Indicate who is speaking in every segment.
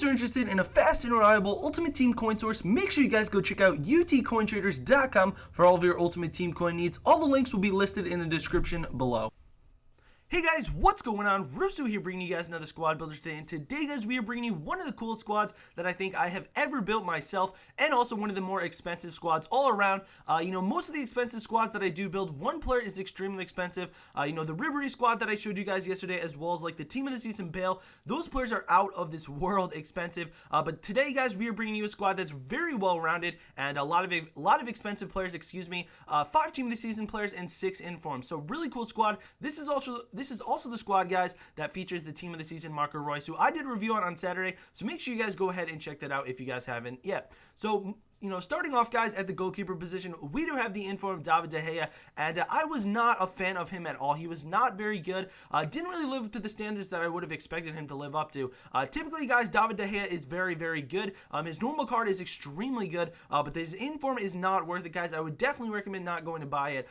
Speaker 1: are interested in a fast and reliable Ultimate Team coin source, make sure you guys go check out UTCOINTRADERS.com for all of your Ultimate Team coin needs. All the links will be listed in the description below. Hey guys, what's going on? Russo here, bringing you guys another squad builder today, and today guys we are bringing you one of the coolest squads that I think I have ever built myself, and also one of the more expensive squads all around. Most of the expensive squads that I do build, one player is extremely expensive. The Ribery squad that I showed you guys yesterday, as well as like the team of the season Bale, those players are out of this world expensive. But today guys we are bringing you a squad that's very well rounded and a lot of expensive players. 5 team of the season players and 6 inform. So really cool squad. This is also the squad, guys, that features the team of the season marker Reus, who I did a review on Saturday. So make sure you guys go ahead and check that out if you guys haven't yet. So, starting off, guys, at the goalkeeper position, we do have the inform David De Gea, and I was not a fan of him at all. He was not very good. Didn't really live up to the standards that I would have expected him to live up to. Typically, guys, David De Gea is very, very good. His normal card is extremely good, but his inform is not worth it, guys. I would definitely recommend not going to buy it.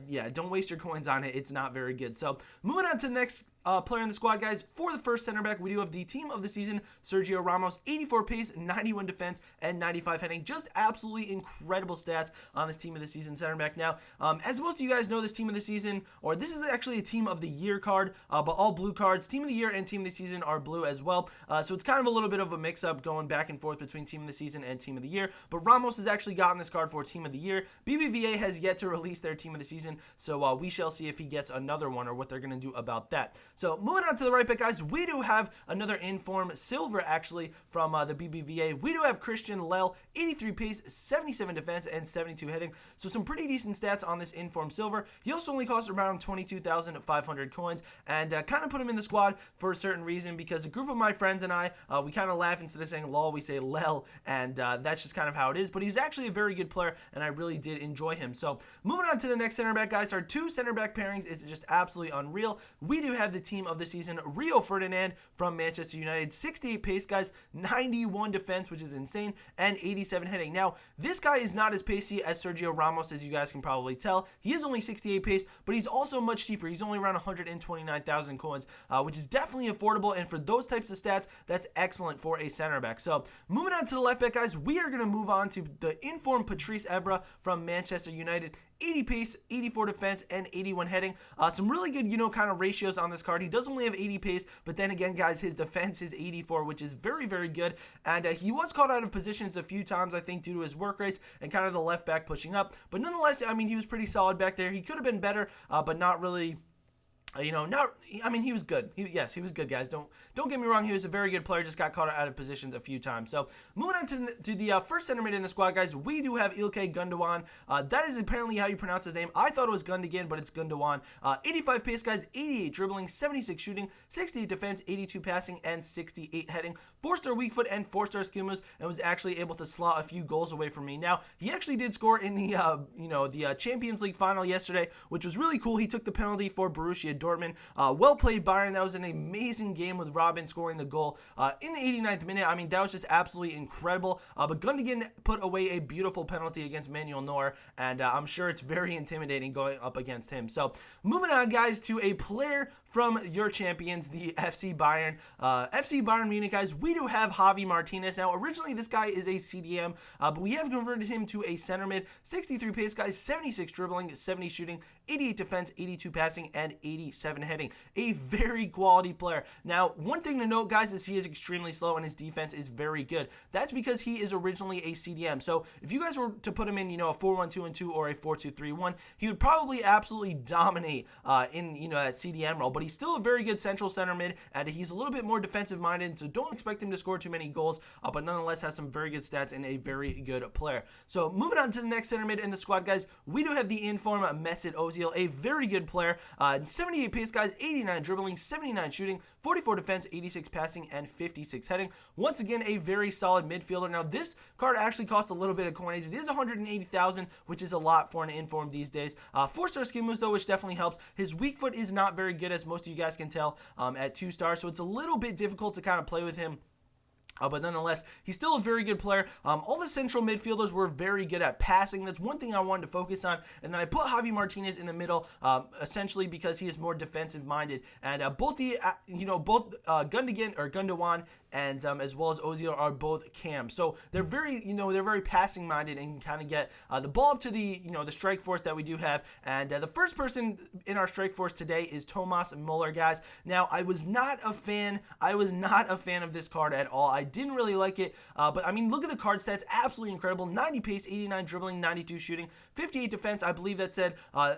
Speaker 1: Yeah, don't waste your coins on it. It's not very good. So, moving on to the next player in the squad, guys. For the first center back, we do have the team of the season, Sergio Ramos, 84 pace, 91 defense, and 95 heading. Just absolutely incredible stats on this team of the season center back. Now, as most of you guys know, this team of the season, or this is actually a team of the year card, but all blue cards. Team of the year and team of the season are blue as well. So it's kind of a little bit of a mix-up going back and forth between team of the season and team of the year. But Ramos has actually gotten this card for team of the year. BBVA has yet to release their team of the season, so we shall see if he gets another one or what they're going to do about that. So moving on to the right back, guys, we do have another inform silver actually from the BBVA. We do have Christian Lel, 83 pace, 77 defense, and 72 hitting. So some pretty decent stats on this inform silver. He also only costs around 22,500 coins, and kind of put him in the squad for a certain reason, because a group of my friends and I, we kind of laugh instead of saying lol, we say lel, and that's just kind of how it is. But he's actually a very good player, and I really did enjoy him. So moving on to the next center back, guys, our 2 center back pairings is just absolutely unreal. We do have the team of the season, Rio Ferdinand from Manchester United, 68 pace, guys, 91 defense, which is insane, and 87 hitting. Now, this guy is not as pacey as Sergio Ramos, as you guys can probably tell. He is only 68 pace, but he's also much cheaper. He's only around 129,000 coins, which is definitely affordable, and for those types of stats, that's excellent for a center back. So, moving on to the left back, guys, we are going to move on to the informed Patrice Evra from Manchester United, 80 pace, 84 defense, and 81 heading. Some really good, kind of ratios on this card. He does only have 80 pace, but then again, guys, his defense is 84, which is very, very good. And he was caught out of positions a few times, I think, due to his work rates and kind of the left back pushing up. But nonetheless, I mean, he was pretty solid back there. He could have been better, but not really. He was good. He was good, guys. Don't get me wrong. He was a very good player. Just got caught out of positions a few times. So moving on to the first center mid in the squad, guys, we do have Ilkay Gundogan. That is apparently how you pronounce his name. I thought it was Gundogan, but it's Gundogan. 85 pace, guys, 88 dribbling, 76 shooting, 68 defense, 82 passing, and 68 heading. 4-star weak foot and 4-star skill moves, and was actually able to slot a few goals away from me. Now, he actually did score in the Champions League final yesterday, which was really cool. He took the penalty for Borussia Dortmund. Well played, Bayern. That was an amazing game with Robin scoring the goal in the 89th minute. I mean, that was just absolutely incredible. But Gundogan put away a beautiful penalty against Manuel Neuer, and I'm sure it's very intimidating going up against him. So moving on, guys, to a player from your champions, the FC Bayern. FC Bayern Munich, guys, we do have Javi Martinez. Now, originally, this guy is a CDM, but we have converted him to a center mid. 63 pace, guys, 76 dribbling, 70 shooting, 88 defense, 82 passing, and 87 heading. A very quality player. Now, one thing to note, guys, is he is extremely slow and his defense is very good. That's because he is originally a CDM. So if you guys were to put him in, a 4-1-2-2 or a 4-2-3-1, he would probably absolutely dominate in that CDM role. But he's still a very good central center mid, and he's a little bit more defensive minded. So don't expect him to score too many goals, but nonetheless has some very good stats and a very good player. So moving on to the next center mid in the squad, guys, we do have the inform Mesut Ozil, a very good player. 78 pace, guys, 89 dribbling, 79 shooting, 44 defense, 86 passing, and 56 heading. Once again, a very solid midfielder. Now, this card actually costs a little bit of coinage. It is 180,000, which is a lot for an inform these days. 4-star skill moves, though, which definitely helps. His weak foot is not very good, as most of you guys can tell, at 2 stars, so it's a little bit difficult to kind of play with him. But nonetheless, he's still a very good player. All the central midfielders were very good at passing. That's one thing I wanted to focus on. And then I put Javi Martinez in the middle, essentially because he is more defensive minded. And both Gundogan and as well as Ozil are both cams. So they're very, they're very passing minded and can kind of get the ball up to the, the strike force that we do have. And the first person in our strike force today is Thomas Muller, guys. Now, I was not a fan of this card at all. I didn't really like it, but I mean, look at the card stats, absolutely incredible. 90 pace, 89 dribbling, 92 shooting, 58 defense. I believe that said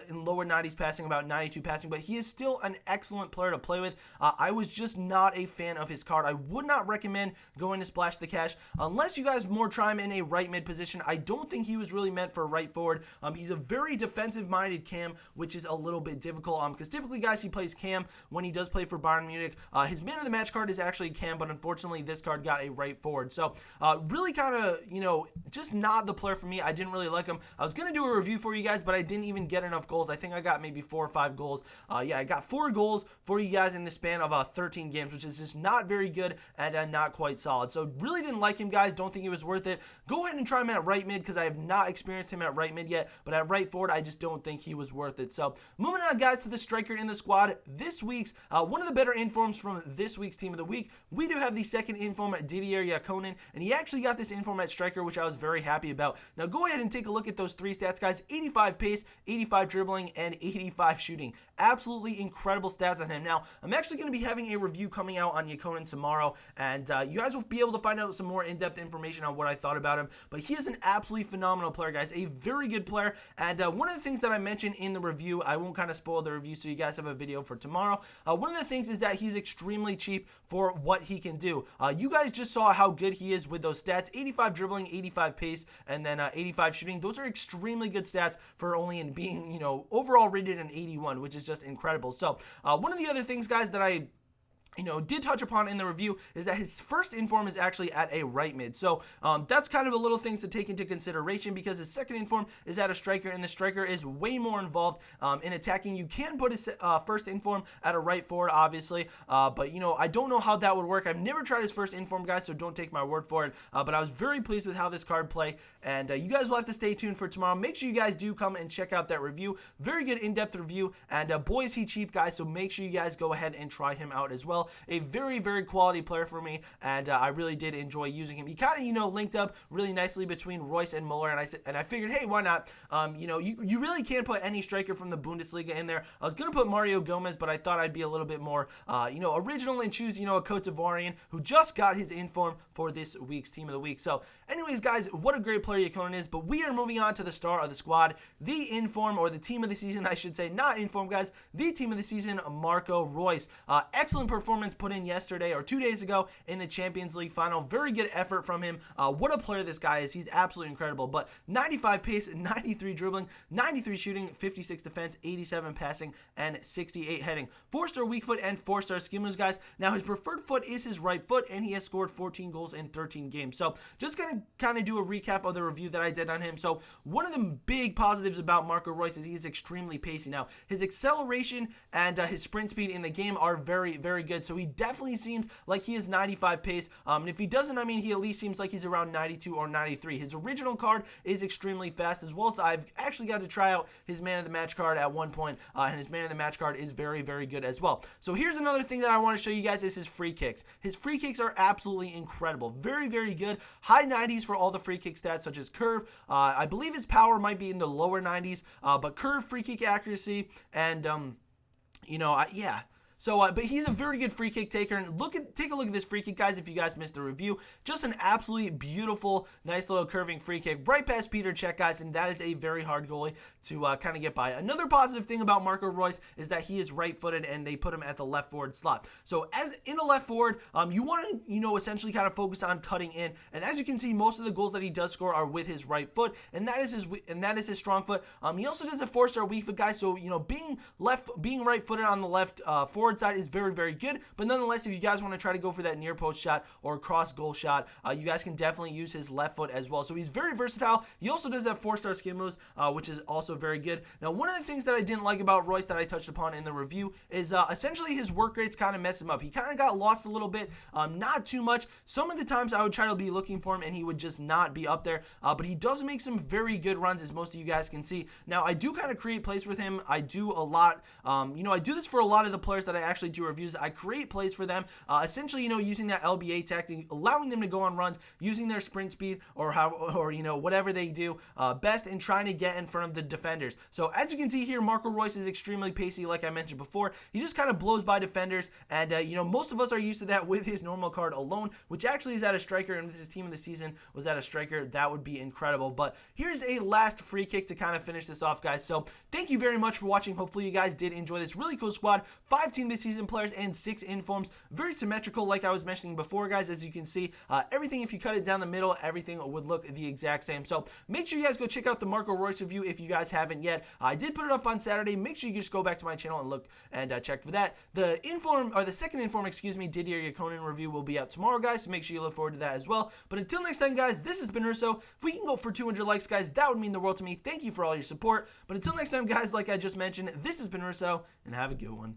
Speaker 1: in lower 90s passing, about 92 passing, but he is still an excellent player to play with. I was just not a fan of his card. I would not recommend going to splash the cash unless you guys more try him in a right mid position. I don't think he was really meant for right forward. He's a very defensive minded cam, which is a little bit difficult because typically, guys, he plays cam when he does play for Bayern Munich. His man of the match card is actually cam, but unfortunately this card got a right forward. So really kind of, just not the player for me. I didn't really like him. I was going to do a review for you guys, but I didn't even get enough goals. I think I got maybe 4 or 5 goals. Yeah, I got 4 goals for you guys in the span of 13 games, which is just not very good and not quite solid. So really didn't like him, guys. Don't think he was worth it. Go ahead and try him at right mid because I have not experienced him at right mid yet, but at right forward, I just don't think he was worth it. So moving on, guys, to the striker in the squad. This week's one of the better informs from this week's team of the week. We do have the second inform at Didier Yakonen, and he actually got this inform at striker, which I was very happy about. Now go ahead and take a look at those 3 stats, guys. 85 pace, 85 dribbling, and 85 shooting. Absolutely incredible stats on him. Now, I'm actually going to be having a review coming out on Yakonen tomorrow, and you guys will be able to find out some more in-depth information on what I thought about him, but he is an absolutely phenomenal player, guys. A very good player, and one of the things that I mentioned in the review, I won't kind of spoil the review so you guys have a video for tomorrow. One of the things is that he's extremely cheap for what he can do. You guys just saw how good he is with those stats. 85 dribbling, 85 pace, and then 85 shooting. Those are extremely good stats for only in being, overall rated an 81, which is just incredible. So one of the other things, guys, that I did touch upon in the review is that his first inform is actually at a right mid. So that's kind of a little things to take into consideration because his second inform is at a striker, and the striker is way more involved in attacking. You can put his first inform at a right forward, obviously, but I don't know how that would work. I've never tried his first inform, guys, so don't take my word for it, but I was very pleased with how this card played, and you guys will have to stay tuned for tomorrow. Make sure you guys do come and check out that review. Very good in-depth review, and boy is he cheap, guys, so make sure you guys go ahead and try him out as well. A very, very quality player for me, and I really did enjoy using him. He kind of, linked up really nicely between Reus and Muller, and I figured, hey, why not? You really can't put any striker from the Bundesliga in there. I was going to put Mario Gomez, but I thought I'd be a little bit more, original and choose, a Cote d'Ivoirian who just got his inform for this week's team of the week. So, anyways, guys, what a great player Yakonen is, but we are moving on to the star of the squad, the inform, or the team of the season, I should say, not inform, guys, the team of the season, Marco Reus. Excellent performance put in yesterday or 2 days ago in the Champions League final. Very good effort from him. What a player this guy is. He's absolutely incredible. But 95 pace, 93 dribbling, 93 shooting, 56 defense, 87 passing, and 68 heading. 4-star weak foot and 4-star skill moves, guys. Now his preferred foot is his right foot, and he has scored 14 goals in 13 games. So just gonna kind of do a recap of the review that I did on him. So one of the big positives about Marco Reus is he is extremely pacey. Now his acceleration and his sprint speed in the game are very, very good. So he definitely seems like he is 95 pace, and if he doesn't, I mean, he at least seems like he's around 92 or 93. His original card is extremely fast, as well as I've actually got to try out his man of the match card at one point, and his man of the match card is very, very good as well. So here's another thing that I want to show you guys is his free kicks. His free kicks are absolutely incredible. Very, very good. High 90s for all the free kick stats, such as curve. I believe his power might be in the lower 90s, but curve, free kick accuracy, and yeah. So, but he's a very good free kick taker, and take a look at this free kick, guys, if you guys missed the review. Just an absolutely beautiful, nice little curving free kick, right past Peter Cech, guys, and that is a very hard goalie to kind of get by. Another positive thing about Marco Reus is that he is right-footed, and they put him at the left forward slot. So, as in a left forward, you want to, essentially kind of focus on cutting in, and as you can see, most of the goals that he does score are with his right foot, and that is his strong foot. He also does a 4-star weak foot, guys, so, being right-footed on the left forward side is very, very good, but nonetheless, if you guys want to try to go for that near post shot or cross goal shot, you guys can definitely use his left foot as well. So he's very versatile. He also does have 4-star skill moves, which is also very good. Now, one of the things that I didn't like about Reus that I touched upon in the review is essentially his work rates kind of mess him up. He kind of got lost a little bit, not too much. Some of the times I would try to be looking for him and he would just not be up there, but he does make some very good runs, as most of you guys can see. Now, I do kind of create plays with him. I do a lot, I do this for a lot of the players that that I actually do reviews. I create plays for them, essentially, you know, using that LBA tactic, allowing them to go on runs, using their sprint speed or you know, whatever they do best, and trying to get in front of the defenders. So as you can see here, Marco Reus is extremely pacey, like I mentioned before. He just kind of blows by defenders, and you know, most of us are used to that with his normal card alone, which actually is at a striker, and if his team of the season was at a striker, that would be incredible. But here's a last free kick to kind of finish this off, guys. So thank you very much for watching. Hopefully you guys did enjoy this really cool squad. 5 team of the season players and 6 informs. Very symmetrical, like I was mentioning before, guys. As you can see, everything, if you cut it down the middle, everything would look the exact same. So make sure you guys go check out the Marco Reus review if you guys haven't yet. I did put it up on Saturday. Make sure you just go back to my channel and look and check for that. The second inform, excuse me, Didier Yakonin review will be out tomorrow, guys. So make sure you look forward to that as well. But until next time, guys, this has been Russo. If we can go for 200 likes, guys, that would mean the world to me. Thank you for all your support. But until next time, guys, like I just mentioned, this has been Russo, and have a good one.